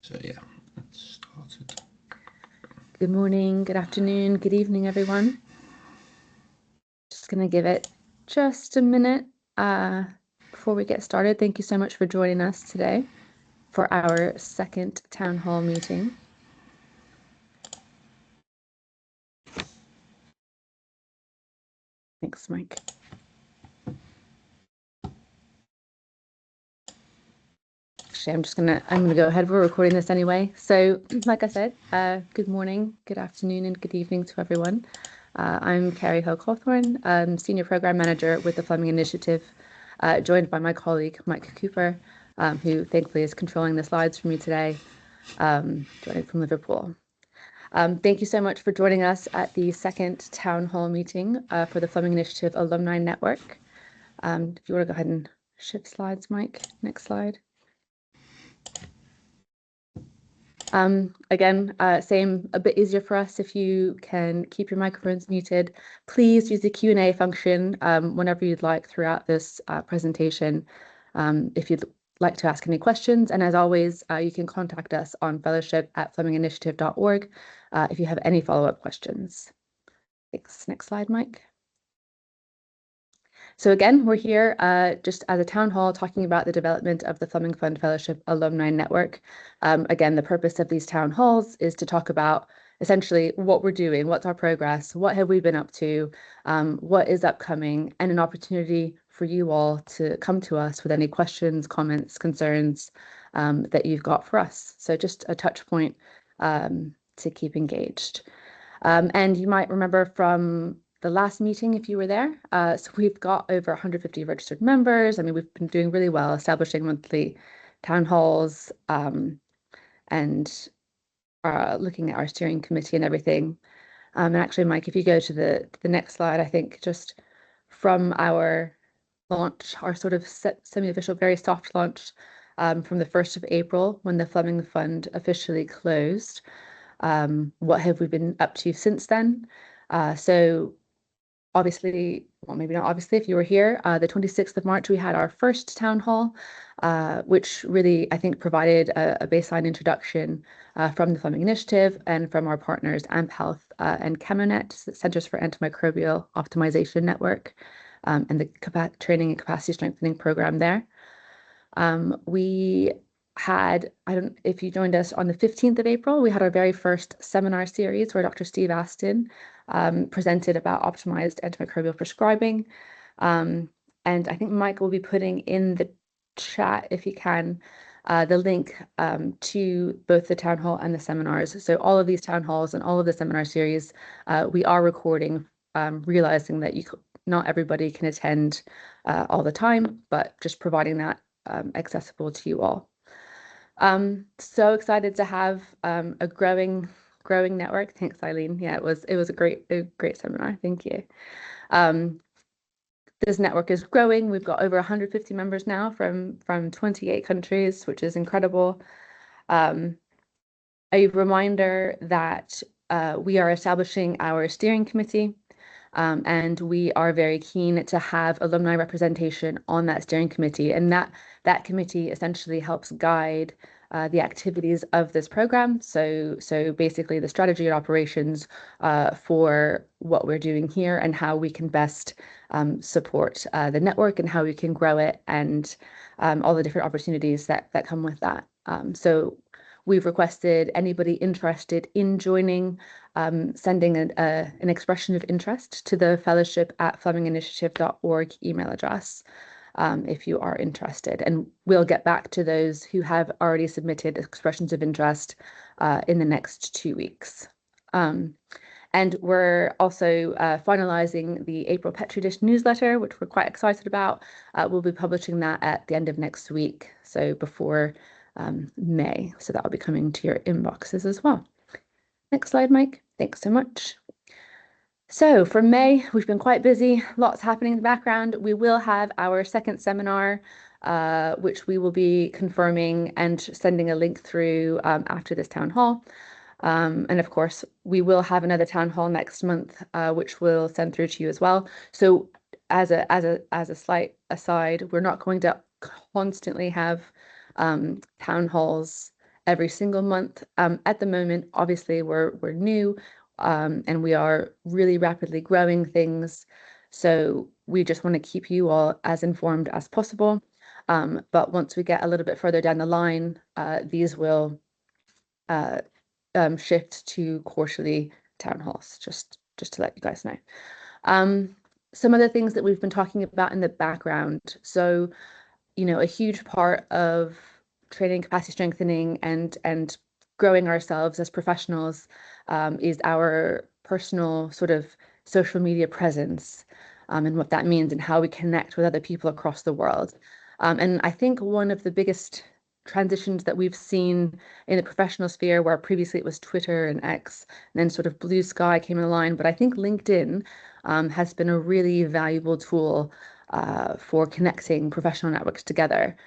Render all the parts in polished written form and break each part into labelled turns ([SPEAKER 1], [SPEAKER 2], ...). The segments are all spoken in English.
[SPEAKER 1] So yeah, let's start it.
[SPEAKER 2] Good morning, good afternoon, good evening, everyone. Just going to give it just a minute before we get started. Thank you so much for joining us today for our second town hall meeting. Thanks, Mike. Actually, I'm gonna go ahead. We're recording this anyway. So, like I said, good morning, good afternoon, and good evening to everyone. I'm Carrie Hoke-Hawthorne, Senior Program Manager with the Fleming Initiative, joined by my colleague Mike Cooper, who thankfully is controlling the slides for me today, joining from Liverpool. Thank you so much for joining us at the second town hall meeting for the Fleming Initiative Alumni Network. If you want to go ahead and shift slides, Mike, next slide. Again, same, a bit easier for us if you can keep your microphones muted. Please use the Q&A function whenever you'd like throughout this presentation if you'd like to ask any questions. And as always, you can contact us on fellowship@fleminginitiative.org if you have any follow-up questions. Thanks. Next slide, Mike. So again, we're here just as a town hall talking about the development of the Fleming Fund Fellowship Alumni Network. Again, the purpose of these town halls is to talk about essentially what we're doing, what's our progress, what have we been up to, what is upcoming, and an opportunity for you all to come to us with any questions, comments, concerns that you've got for us. So just a touch point to keep engaged. And you might remember from the last meeting, if you were there, so we've got over 150 registered members. I mean, we've been doing really well establishing monthly town halls and looking at our steering committee and everything. And actually, Mike, if you go to the next slide, I think just from our launch, our sort of semi-official, very soft launch from the 1st of April, when the Fleming Fund officially closed. What have we been up to since then? So obviously, well, maybe not obviously, if you were here, the 26th of March, we had our first town hall, which really, I think, provided a baseline introduction from the Fleming Initiative and from our partners, AMP Health and Chemonet, Centers for Antimicrobial Optimization Network, and the training and capacity strengthening program there. We had, I don't know if you joined us on the 15th of April, we had our very first seminar series where Dr. Steve Aston presented about optimized antimicrobial prescribing. And I think Mike will be putting in the chat, if he can, the link to both the town hall and the seminars. So all of these town halls and all of the seminar series, we are recording, realizing that not everybody can attend all the time, but just providing that accessible to you all. So excited to have a growing network. Thanks, Eileen. Yeah, it was a great seminar. Thank you. This network is growing. We've got over 150 members now from 28 countries, which is incredible. A reminder that we are establishing our steering committee. And we are very keen to have alumni representation on that steering committee. And that committee essentially helps guide the activities of this program. So basically the strategy and operations for what we're doing here and how we can best support the network and how we can grow it and all the different opportunities that come with that. So we've requested anybody interested in joining sending an expression of interest to the fellowship@fleminginitiative.org email address if you are interested. And we'll get back to those who have already submitted expressions of interest in the next 2 weeks. And we're also finalizing the April Petri Dish newsletter, which we're quite excited about. We'll be publishing that at the end of next week, so before May. So that will be coming to your inboxes as well. Next slide, Mike. Thanks so much. So for May, we've been quite busy, lots happening in the background. We will have our second seminar, which we will be confirming and sending a link through after this town hall. And of course, we will have another town hall next month, which we'll send through to you as well. So as a slight aside, we're not going to constantly have town halls every single month. At the moment, obviously, we're new, and we are really rapidly growing things. So we just want to keep you all as informed as possible. But once we get a little bit further down the line, these will shift to quarterly town halls, just to let you guys know. Some other things that we've been talking about in the background. So, a huge part of training, capacity strengthening, and growing ourselves as professionals is our personal sort of social media presence, and what that means and how we connect with other people across the world. And I think one of the biggest transitions that we've seen in the professional sphere, where previously it was Twitter and X, and then sort of Blue Sky came in line, but I think LinkedIn has been a really valuable tool for connecting professional networks together.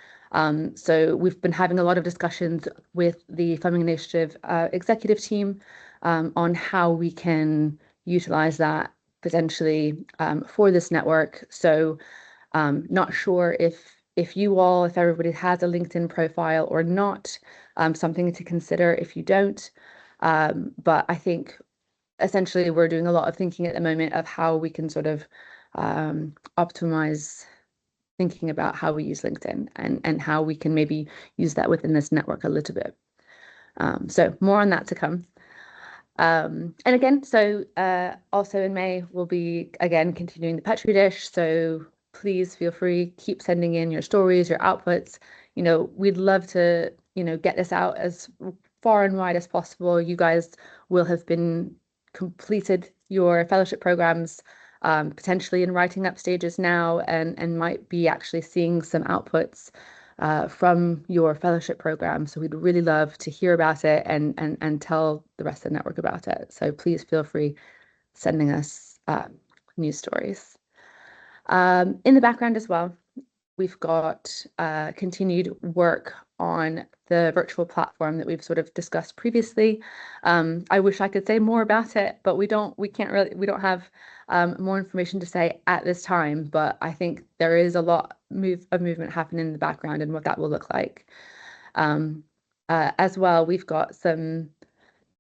[SPEAKER 2] So we've been having a lot of discussions with the Fleming Initiative executive team on how we can utilize that potentially for this network. So not sure if everybody has a LinkedIn profile or not, something to consider if you don't. But I think essentially we're doing a lot of thinking at the moment of how we can sort of optimize thinking about how we use LinkedIn and how we can maybe use that within this network a little bit. So more on that to come. And again, so also in May, we'll be again continuing the Petri dish. So please feel free, keep sending in your stories, your outputs. We'd love to, get this out as far and wide as possible. You guys will have been completed your fellowship programs, potentially in writing up stages now, and might be actually seeing some outputs from your fellowship program. So we'd really love to hear about it and tell the rest of the network about it. So please feel free sending us news stories. In the background as well, we've got continued work on the virtual platform that we've sort of discussed previously. I wish I could say more about it, but we don't have more information to say at this time. But I think there is a lot of movement happening in the background and what that will look like. As well, we've got some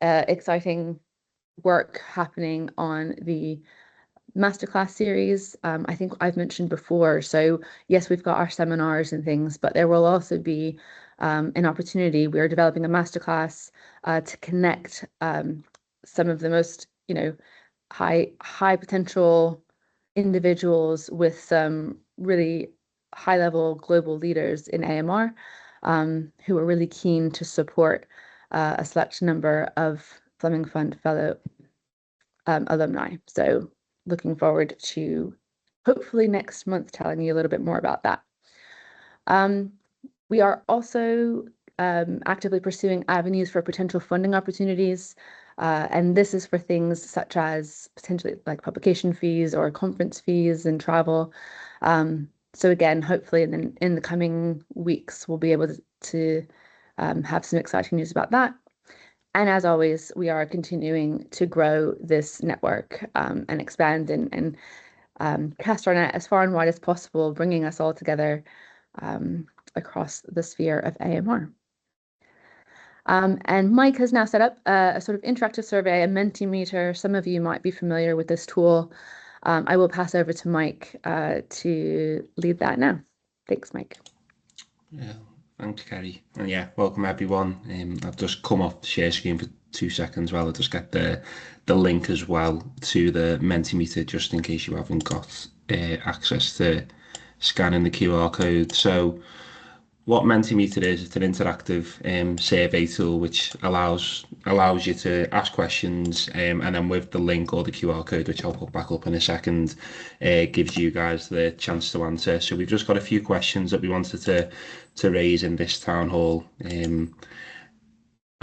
[SPEAKER 2] exciting work happening on the masterclass series. I think I've mentioned before. So yes, we've got our seminars and things, but there will also be an opportunity. We're developing a masterclass to connect some of the most, high potential individuals with some really high level global leaders in AMR who are really keen to support a select number of Fleming Fund Fellow alumni. So looking forward to hopefully next month telling you a little bit more about that. We are also actively pursuing avenues for potential funding opportunities. And this is for things such as potentially like publication fees or conference fees and travel. So again, hopefully in the coming weeks, we'll be able to have some exciting news about that. And as always, we are continuing to grow this network and expand and cast our net as far and wide as possible, bringing us all together across the sphere of AMR. And Mike has now set up a sort of interactive survey, a Mentimeter. Some of you might be familiar with this tool. I will pass over to Mike to lead that now. Thanks, Mike.
[SPEAKER 1] Yeah, thanks, Kerry. And yeah, welcome everyone. I've just come off the share screen for 2 seconds while I just get the link as well to the Mentimeter, just in case you haven't got access to scanning the QR code. So what Mentimeter is, it's an interactive survey tool which allows you to ask questions, and then with the link or the QR code, which I'll put back up in a second, gives you guys the chance to answer. So we've just got a few questions that we wanted to raise in this town hall.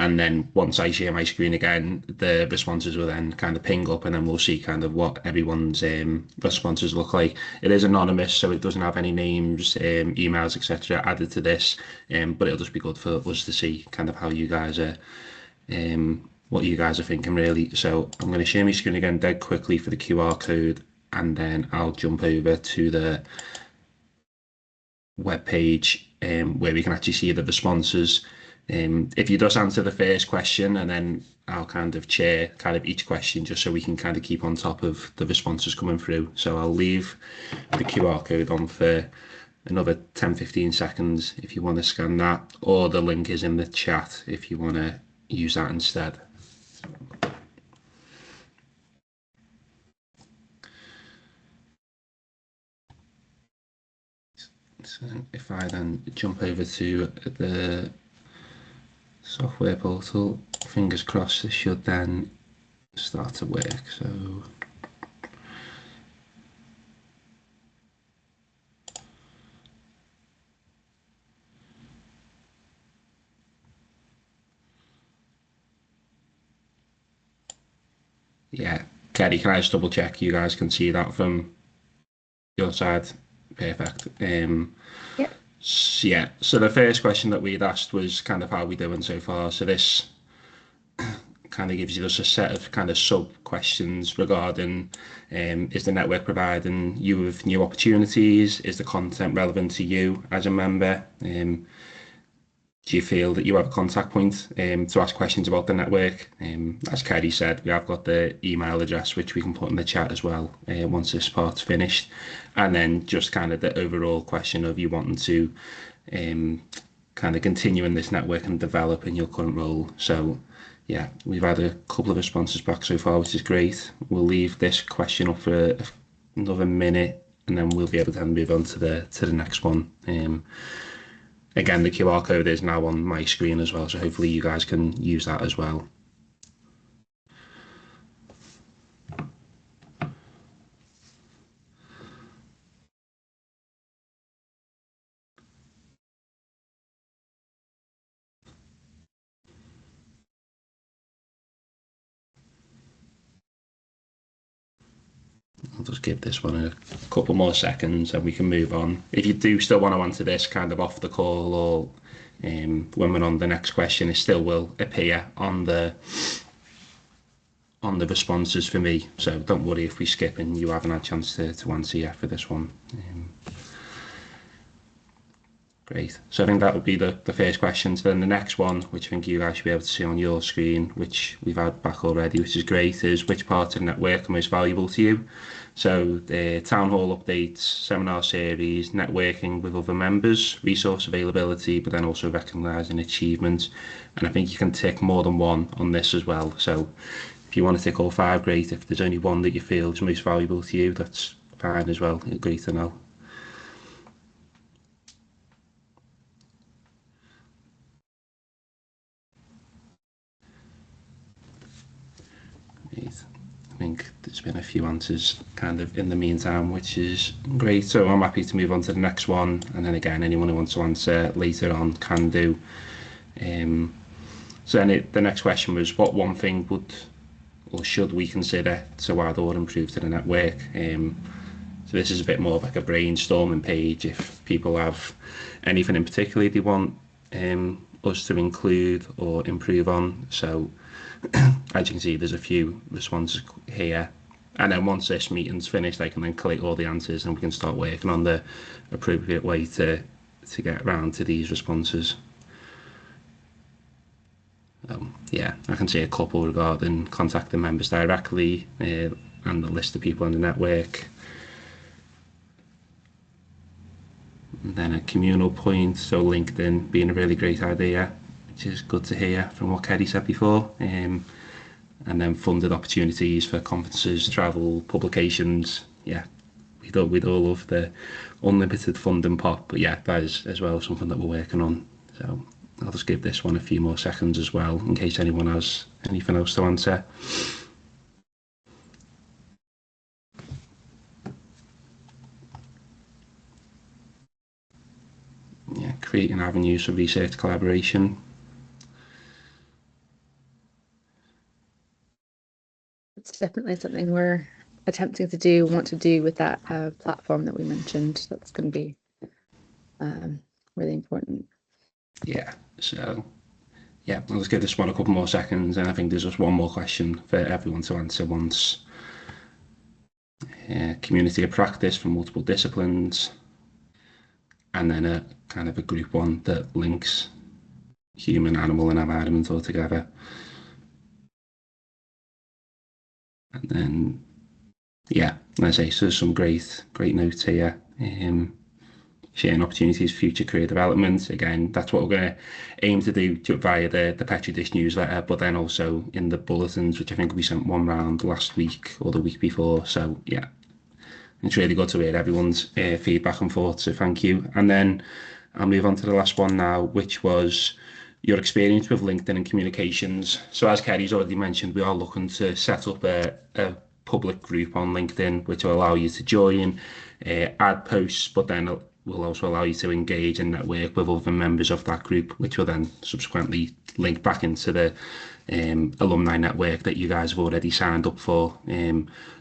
[SPEAKER 1] And then once I share my screen again, the responses will then kind of ping up, and then we'll see kind of what everyone's responses look like. It is anonymous, so it doesn't have any names, emails, etc. added to this, but it'll just be good for us to see kind of how you guys are, what you guys are thinking really. So I'm going to share my screen again dead quickly for the QR code, and then I'll jump over to the web page where we can actually see the responses. If you just answer the first question, and then I'll kind of chair kind of each question just so we can kind of keep on top of the responses coming through. So I'll leave the QR code on for another 10-15 seconds if you want to scan that, or the link is in the chat if you want to use that instead. So if I then jump over to the software portal, fingers crossed this should then start to work. So yeah, Kerry, can I just double check you guys can see that from your side? Perfect.
[SPEAKER 2] Yep.
[SPEAKER 1] Yeah, so the first question that we'd asked was kind of how we doing so far. So this kind of gives you just a set of kind of sub questions regarding is the network providing you with new opportunities? Is the content relevant to you as a member? Do you feel that you have a contact point to ask questions about the network? As Kerry said, we have got the email address which we can put in the chat as well once this part's finished. And then just kind of the overall question of you wanting to kind of continue in this network and develop in your current role. So yeah, we've had a couple of responses back so far, which is great. We'll leave this question up for another minute and then we'll be able to move on to the next one. Again, the QR code is now on my screen as well, so hopefully you guys can use that as well. I'll just give this one a couple more seconds and we can move on. If you do still want to answer this kind of off the call or when we're on the next question, it still will appear on the responses for me. So don't worry if we skip and you haven't had a chance to answer yet for this one. Great. So I think that would be the first question. So then the next one, which I think you guys should be able to see on your screen, which we've had back already, which is great, is which part of the network are most valuable to you? So the town hall updates, seminar series, networking with other members, resource availability, but then also recognising achievements. And I think you can tick more than one on this as well. So if you want to tick all five, great. If there's only one that you feel is most valuable to you, that's fine as well. Great to know. I think there's been a few answers kind of in the meantime, which is great. So I'm happy to move on to the next one. And then again, anyone who wants to answer later on can do. So then the next question was, what one thing would or should we consider to add or improve to the network? So this is a bit more of like a brainstorming page. If people have anything in particular they want us to include or improve on. So as you can see, there's a few responses here. And then once this meeting's finished, I can then collate all the answers and we can start working on the appropriate way to get around to these responses. Yeah, I can see a couple regarding contacting members directly and the list of people in the network. And then a communal point, so LinkedIn being a really great idea, which is good to hear from what Kerry said before. And then funded opportunities for conferences, travel, publications. Yeah, we'd all love the unlimited funding pot, but yeah, that is as well something that we're working on. So I'll just give this one a few more seconds as well, in case anyone has anything else to answer. Yeah, creating avenues for research collaboration.
[SPEAKER 2] It's definitely something we're attempting to do, want to do with that platform that we mentioned. That's going to be really important.
[SPEAKER 1] Yeah, so yeah, I'll just give this one a couple more seconds, and I think there's just one more question for everyone to answer once. Community of practice from multiple disciplines, and then a kind of a group one that links human, animal, and environment altogether. And then, yeah, as I say, so there's some great notes here. Sharing opportunities for future career development. Again, that's what we're going to aim to do via the Petri Dish newsletter, but then also in the bulletins, which I think we sent one round last week or the week before. So yeah, it's really good to hear everyone's feedback and thoughts, so thank you. And then I'll move on to the last one now, which was your experience with LinkedIn and communications. So as Kerry's already mentioned, we are looking to set up a public group on LinkedIn, which will allow you to join, add posts, but then it will also allow you to engage and network with other members of that group, which will then subsequently link back into the alumni network that you guys have already signed up for.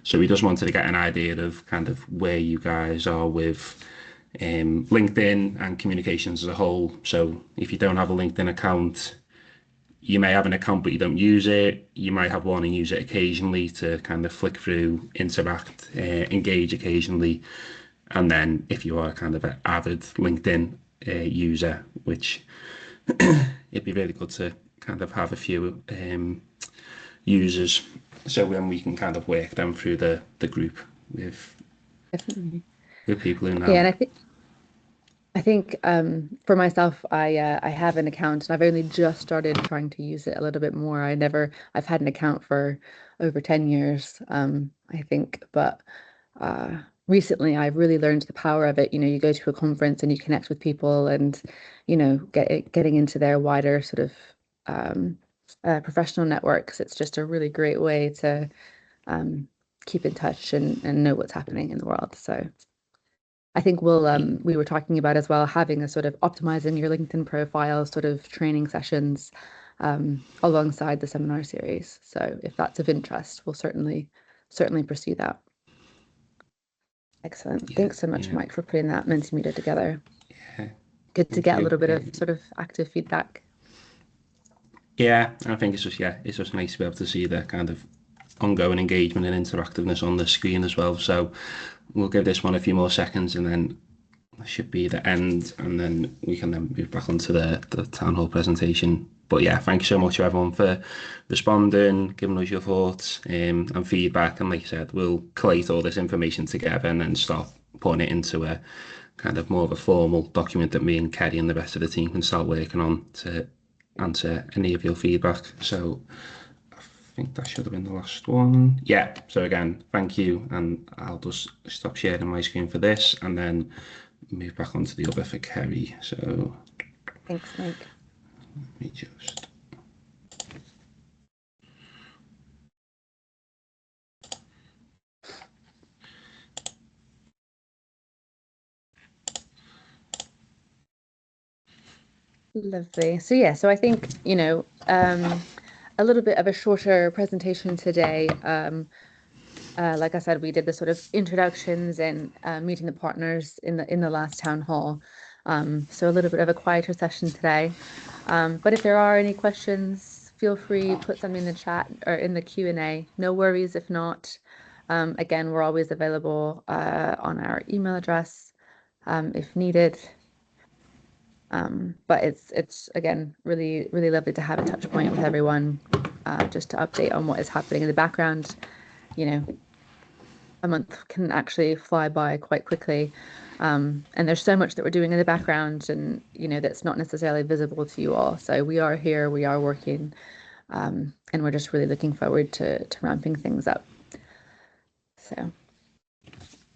[SPEAKER 1] So we just wanted to get an idea of kind of where you guys are with LinkedIn and communications as a whole. So if you don't have a LinkedIn account, you may have an account but you don't use it. You might have one and use it occasionally to kind of flick through, interact, engage occasionally. And then if you are kind of an avid LinkedIn user, which it'd be really good to kind of have a few users, so then we can kind of work them through the group with
[SPEAKER 2] Definitely.
[SPEAKER 1] people who know.
[SPEAKER 2] Yeah, and I think for myself, I have an account and I've only just started trying to use it a little bit more. I've had an account for over 10 years, I think, but recently I've really learned the power of it. You go to a conference and you connect with people and, getting into their wider sort of professional networks. It's just a really great way to keep in touch and know what's happening in the world. So I think we were talking about as well having a sort of optimizing your LinkedIn profile sort of training sessions alongside the seminar series. So if that's of interest, we'll certainly pursue that. Excellent. Thanks so much, Mike, for putting that Mentimeter together.
[SPEAKER 1] Yeah,
[SPEAKER 2] Good to get a little bit of sort of active feedback.
[SPEAKER 1] Yeah, I think it's just nice to be able to see the kind of ongoing engagement and interactiveness on the screen as well. So we'll give this one a few more seconds and then should be the end, and then we can then move back onto the town hall presentation. But yeah, thank you so much to everyone for responding, giving us your thoughts and feedback. And like I said, we'll collate all this information together and then start putting it into a kind of more of a formal document that me and Kerry and the rest of the team can start working on to answer any of your feedback. So I think that should have been the last one. Yeah, so again, thank you, and I'll just stop sharing my screen for this and then move back onto the other for Kerry. So
[SPEAKER 2] thanks, Mike.
[SPEAKER 1] Let me just
[SPEAKER 2] Lovely. So yeah, so I think, a little bit of a shorter presentation today. Like I said, we did the sort of introductions and meeting the partners in the last town hall. So a little bit of a quieter session today. But if there are any questions, feel free, put them in the chat or in the Q&A. No worries if not. Again, we're always available on our email address if needed. But it's again really lovely to have a touch point with everyone, just to update on what is happening in the background. A month can actually fly by quite quickly, and there's so much that we're doing in the background, and that's not necessarily visible to you all. So we are here, we are working, and we're just really looking forward to ramping things up. So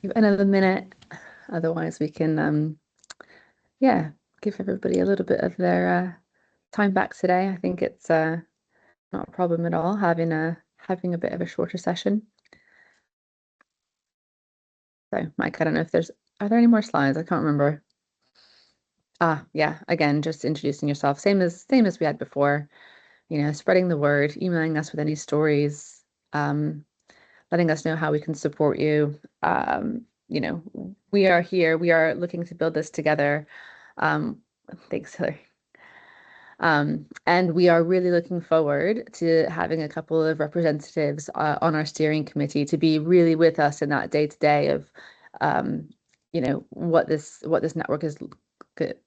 [SPEAKER 2] give another minute, otherwise we can give everybody a little bit of their time back today. I think it's not a problem at all having a bit of a shorter session. So Mike, I don't know if are there any more slides? I can't remember. Yeah, again, just introducing yourself, same as we had before, spreading the word, emailing us with any stories, letting us know how we can support you. We are here, we are looking to build this together. Thanks, Hillary. And we are really looking forward to having a couple of representatives on our steering committee to be really with us in that day-to-day of, what this network is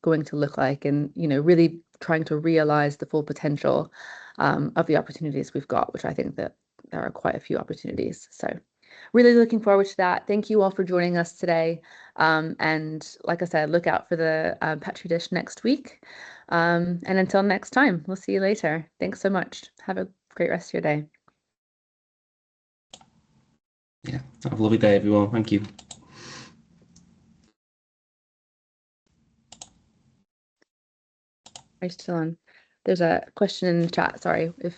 [SPEAKER 2] going to look like, and really trying to realize the full potential of the opportunities we've got, which I think that there are quite a few opportunities. So really looking forward to that. Thank you all for joining us today. And like I said, look out for the Petri dish next week. And until next time, we'll see you later. Thanks so much. Have a great rest of your day.
[SPEAKER 1] Yeah, have a lovely day, everyone. Thank you.
[SPEAKER 2] Are you still on? There's a question in the chat. Sorry, if